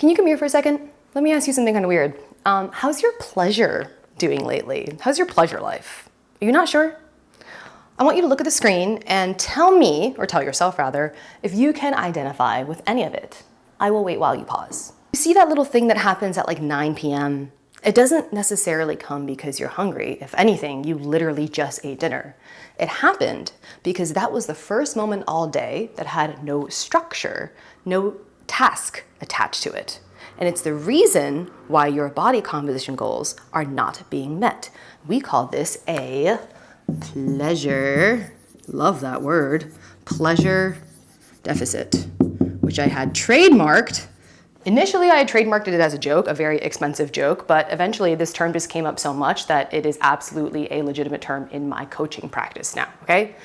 Can you come here for a second? Let me ask you something kind of weird. How's your pleasure doing lately? How's your pleasure life? Are you not sure? I want you to look at the screen and tell me, or tell yourself rather, if you can identify with any of it. I will wait while you pause. You see that little thing that happens at like 9 p.m.? It doesn't necessarily come because you're hungry. If anything, you literally just ate dinner. It happened because that was the first moment all day that had no structure, no task attached to it. And it's the reason why your body composition goals are not being met. We call this a pleasure, love that word, pleasure deficit, which I had trademarked. Initially, I had trademarked it as a joke, a very expensive joke, but eventually this term just came up so much that it is absolutely a legitimate term in my coaching practice now, okay?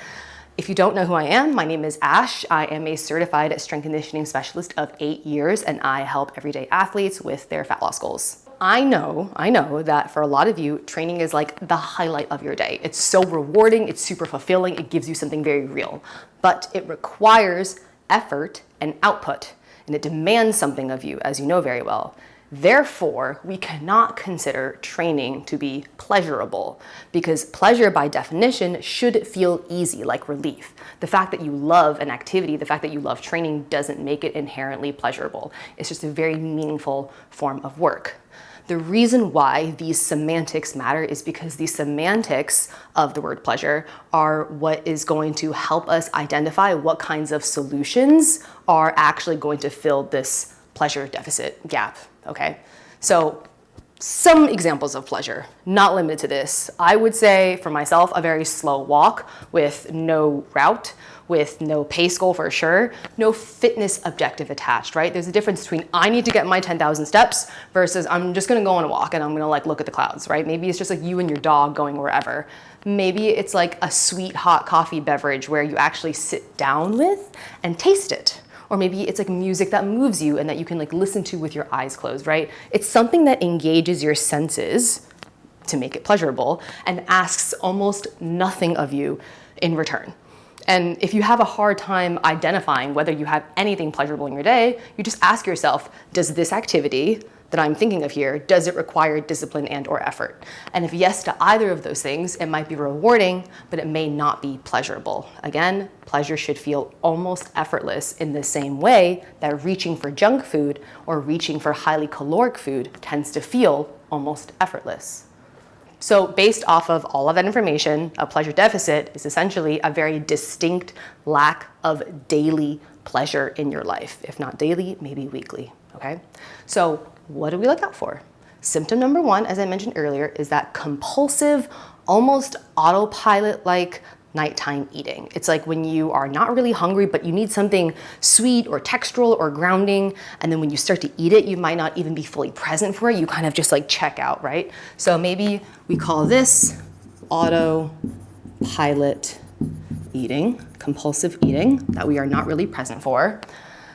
If you don't know who I am, my name is Ash. I am a certified strength conditioning specialist of 8 years, and I help everyday athletes with their fat loss goals. I know that for a lot of you, training is like the highlight of your day. It's so rewarding, it's super fulfilling, it gives you something very real, but it requires effort and output, and it demands something of you, as you know very well. Therefore, we cannot consider training to be pleasurable because pleasure by definition should feel easy, like relief. The fact that you love an activity, the fact that you love training doesn't make it inherently pleasurable. It's just a very meaningful form of work. The reason why these semantics matter is because the semantics of the word pleasure are what is going to help us identify what kinds of solutions are actually going to fill this pleasure deficit gap, okay? So some examples of pleasure, not limited to this. I would say for myself, a very slow walk with no route, with no pace goal for sure, no fitness objective attached, right? There's a difference between I need to get my 10,000 steps versus I'm just gonna go on a walk and I'm gonna like look at the clouds, right? Maybe it's just like you and your dog going wherever. Maybe it's like a sweet hot coffee beverage where you actually sit down with and taste it. Or maybe it's like music that moves you and that you can like listen to with your eyes closed, right? It's something that engages your senses to make it pleasurable and asks almost nothing of you in return. And if you have a hard time identifying whether you have anything pleasurable in your day, you just ask yourself, does this activity that I'm thinking of here, does it require discipline and or effort? And if yes to either of those things, it might be rewarding, but it may not be pleasurable. Again, pleasure should feel almost effortless in the same way that reaching for junk food or reaching for highly caloric food tends to feel almost effortless. So based off of all of that information, a pleasure deficit is essentially a very distinct lack of daily pleasure in your life. If not daily, maybe weekly, okay? So what do we look out for? Symptom number one, as I mentioned earlier, is that compulsive, almost autopilot-like nighttime eating. It's like when you are not really hungry, but you need something sweet or textural or grounding. And then when you start to eat it, you might not even be fully present for it. You kind of just like check out, right? So maybe we call this autopilot eating, compulsive eating that we are not really present for.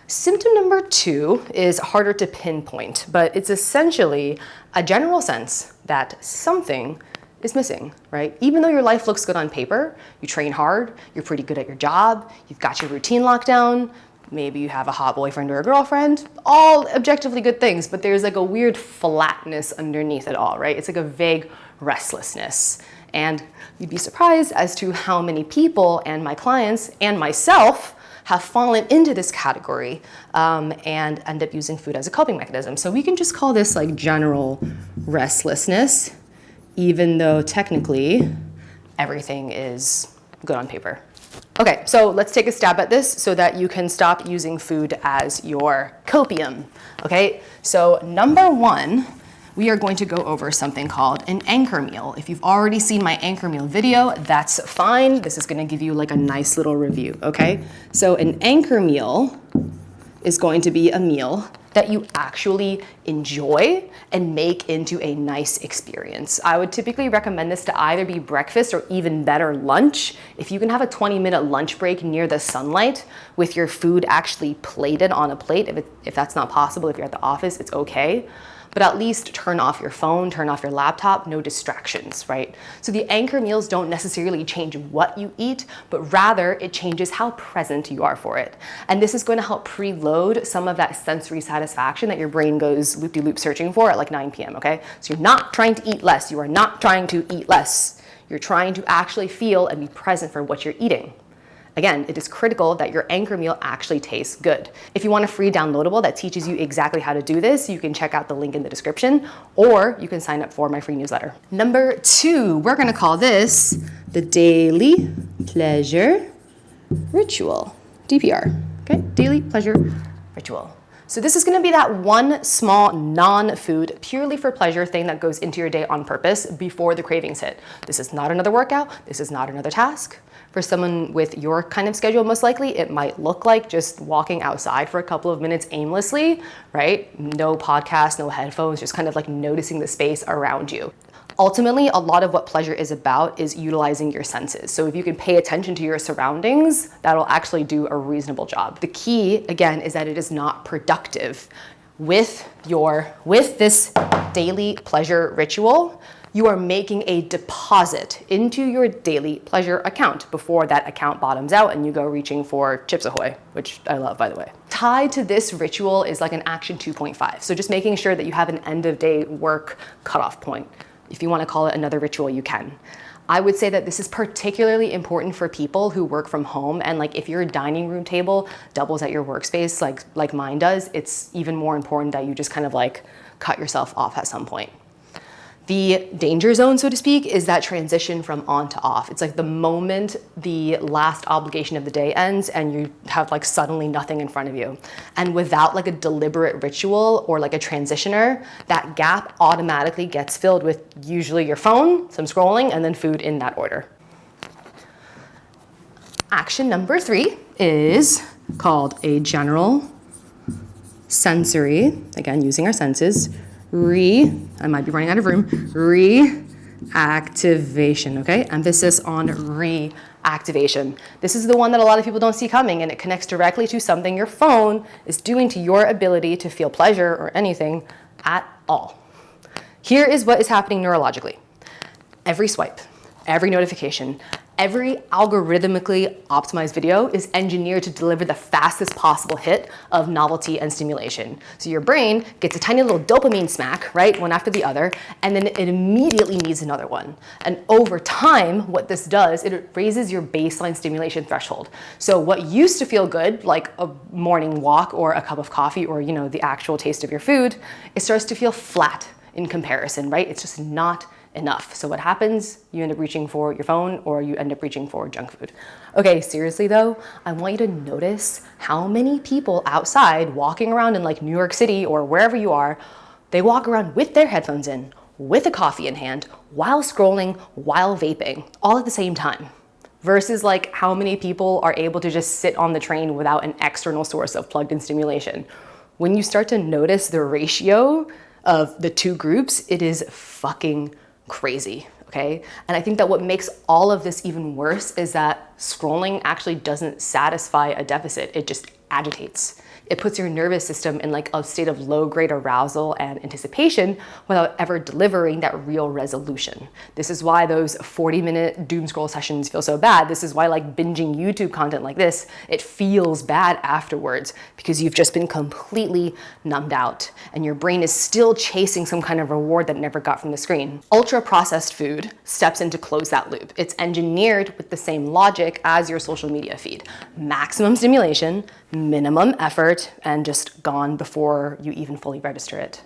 Symptom number two is harder to pinpoint, but it's essentially a general sense that something is missing, right? Even though your life looks good on paper, you train hard, you're pretty good at your job, you've got your routine locked down, maybe you have a hot boyfriend or a girlfriend, all objectively good things, but there's like a weird flatness underneath it all, right? It's like a vague restlessness. And you'd be surprised as to how many people and my clients and myself have fallen into this category and end up using food as a coping mechanism. So we can just call this like general restlessness, even though technically everything is good on paper. Okay, so let's take a stab at this so that you can stop using food as your copium, okay? So number one, we are going to go over something called an anchor meal. If you've already seen my anchor meal video, that's fine. This is gonna give you like a nice little review, okay? So an anchor meal is going to be a meal that you actually enjoy and make into a nice experience. I would typically recommend this to either be breakfast or even better lunch. If you can have a 20-minute lunch break near the sunlight with your food actually plated on a plate, if that's not possible, if you're at the office, it's okay. But at least turn off your phone, turn off your laptop, no distractions, right? So the anchor meals don't necessarily change what you eat, but rather it changes how present you are for it. And this is going to help preload some of that sensory satisfaction satisfaction that your brain goes loop-de-loop searching for at like 9 p.m., okay? So you're not trying to eat less. You are not trying to eat less. You're trying to actually feel and be present for what you're eating. Again, it is critical that your anchor meal actually tastes good. If you want a free downloadable that teaches you exactly how to do this, you can check out the link in the description, or you can sign up for my free newsletter. Number 2, we're gonna call this the daily pleasure ritual, DPR, okay? Daily pleasure ritual. So this is gonna be that one small non-food, purely for pleasure thing that goes into your day on purpose before the cravings hit. This is not another workout, this is not another task. For someone with your kind of schedule, most likely, it might look like just walking outside for a couple of minutes aimlessly, right? No podcast, no headphones, just kind of like noticing the space around you. Ultimately, a lot of what pleasure is about is utilizing your senses. So if you can pay attention to your surroundings, that'll actually do a reasonable job. The key, again, is that it is not productive. With this daily pleasure ritual, you are making a deposit into your daily pleasure account before that account bottoms out and you go reaching for Chips Ahoy, which I love, by the way. Tied to this ritual is like an action 2.5. So just making sure that you have an end of day work cutoff point. If you want to call it another ritual, you can. I would say that this is particularly important for people who work from home, and like if your dining room table doubles at your workspace like mine does, it's even more important that you just kind of like cut yourself off at some point. The danger zone, so to speak, is that transition from on to off. It's like the moment the last obligation of the day ends and you have like suddenly nothing in front of you. And without like a deliberate ritual or like a transitioner, that gap automatically gets filled with usually your phone, some scrolling, and then food in that order. Action number 3 is called a general sensory, again, using our senses, I might be running out of room, reactivation, okay? Emphasis on reactivation. This is the one that a lot of people don't see coming, and it connects directly to something your phone is doing to your ability to feel pleasure or anything at all. Here is what is happening neurologically. Every swipe, every notification, every algorithmically optimized video is engineered to deliver the fastest possible hit of novelty and stimulation. So your brain gets a tiny little dopamine smack, right, one after the other, and then it immediately needs another one. And over time, what this does, it raises your baseline stimulation threshold. So what used to feel good, like a morning walk or a cup of coffee or, you know, the actual taste of your food, it starts to feel flat in comparison, right? It's just not enough. So what happens? You end up reaching for your phone or you end up reaching for junk food. Okay, seriously though, I want you to notice how many people outside walking around in like New York City or wherever you are, they walk around with their headphones in, with a coffee in hand, while scrolling, while vaping, all at the same time. Versus like how many people are able to just sit on the train without an external source of plugged-in stimulation. When you start to notice the ratio of the two groups, it is fucking crazy, okay? And I think that what makes all of this even worse is that scrolling actually doesn't satisfy a deficit, it just agitates. It puts your nervous system in like a state of low-grade arousal and anticipation without ever delivering that real resolution. This is why those 40-minute doom scroll sessions feel so bad. This is why like binging YouTube content like this, it feels bad afterwards because you've just been completely numbed out and your brain is still chasing some kind of reward that it never got from the screen. Ultra-processed food steps in to close that loop. It's engineered with the same logic as your social media feed. Maximum stimulation, minimum effort, and just gone before you even fully register it.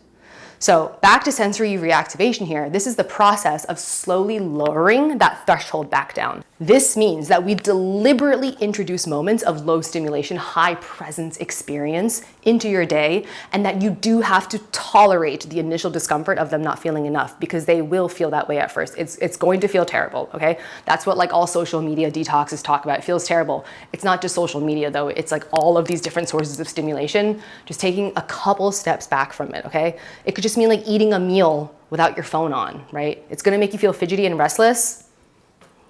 So back to sensory reactivation here, this is the process of slowly lowering that threshold back down. This means that we deliberately introduce moments of low stimulation, high presence experience into your day, and that you do have to tolerate the initial discomfort of them not feeling enough because they will feel that way at first. It's going to feel terrible, okay? That's what like all social media detoxes talk about. It feels terrible. It's not just social media though. It's like all of these different sources of stimulation, just taking a couple steps back from it, okay? It could just mean like eating a meal without your phone on, right? It's gonna make you feel fidgety and restless.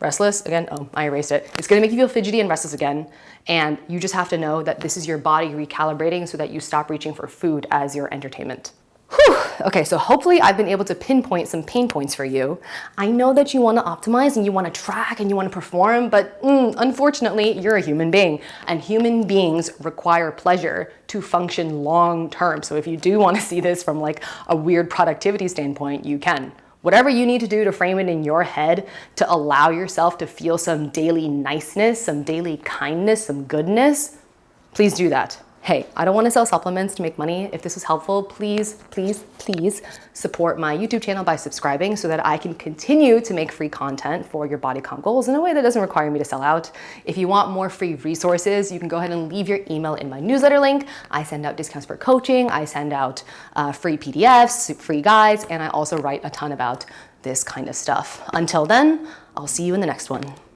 Restless again? Oh, I erased it. It's gonna make you feel fidgety and restless again. And you just have to know that this is your body recalibrating so that you stop reaching for food as your entertainment. Whew. Okay, so hopefully I've been able to pinpoint some pain points for you. I know that you want to optimize and you want to track and you want to perform, but unfortunately, you're a human being, and human beings require pleasure to function long term. So if you do want to see this from like a weird productivity standpoint, you can. Whatever you need to do to frame it in your head to allow yourself to feel some daily niceness, some daily kindness, some goodness, please do that. Hey, I don't want to sell supplements to make money. If this was helpful, please, please, please support my YouTube channel by subscribing so that I can continue to make free content for your body comp goals in a way that doesn't require me to sell out. If you want more free resources, you can go ahead and leave your email in my newsletter link. I send out discounts for coaching. I send out free PDFs, free guides, and I also write a ton about this kind of stuff. Until then, I'll see you in the next one.